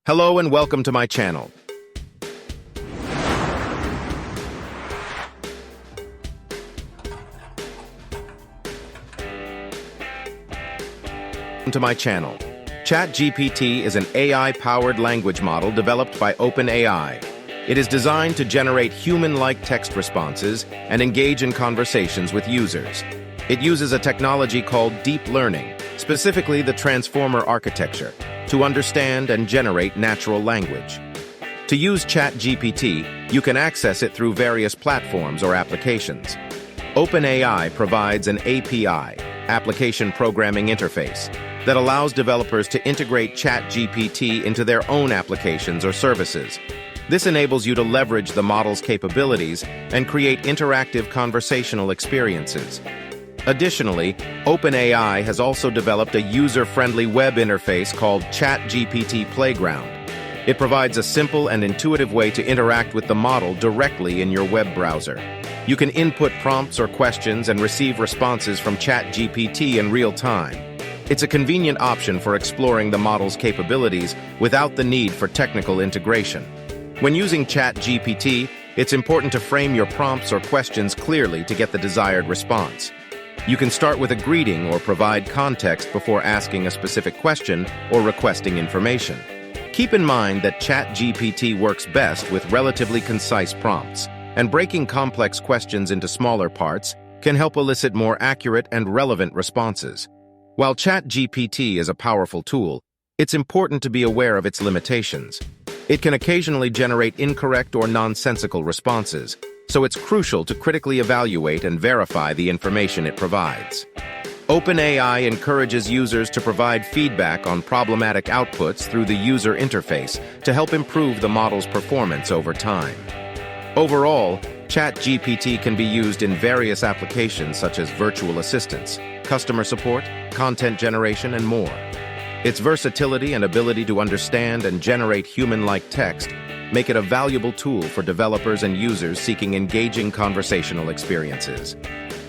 Hello and welcome to my channel. ChatGPT is an AI-powered language model developed by OpenAI. It is designed to generate human-like text responses and engage in conversations with users. It uses a technology called deep learning, specifically the transformer architecture, to understand and generate natural language. To use ChatGPT, you can access it through various platforms or applications. OpenAI provides an API, application programming interface, that allows developers to integrate ChatGPT into their own applications or services. This enables you to leverage the model's capabilities and create interactive conversational experiences. Additionally, OpenAI has also developed a user-friendly web interface called ChatGPT Playground. It provides a simple and intuitive way to interact with the model directly in your web browser. You can input prompts or questions and receive responses from ChatGPT in real time. It's a convenient option for exploring the model's capabilities without the need for technical integration. When using ChatGPT, it's important to frame your prompts or questions clearly to get the desired response. You can start with a greeting or provide context before asking a specific question or requesting information. Keep in mind that ChatGPT works best with relatively concise prompts, and breaking complex questions into smaller parts can help elicit more accurate and relevant responses. While ChatGPT is a powerful tool, it's important to be aware of its limitations. It can occasionally generate incorrect or nonsensical responses, so it's crucial to critically evaluate and verify the information it provides. OpenAI encourages users to provide feedback on problematic outputs through the user interface to help improve the model's performance over time. Overall, ChatGPT can be used in various applications such as virtual assistants, customer support, content generation, and more. Its versatility and ability to understand and generate human-like text make it a valuable tool for developers and users seeking engaging conversational experiences.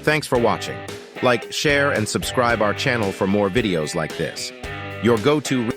Thanks for watching. Like, share, and subscribe our channel for more videos like this. Your go-to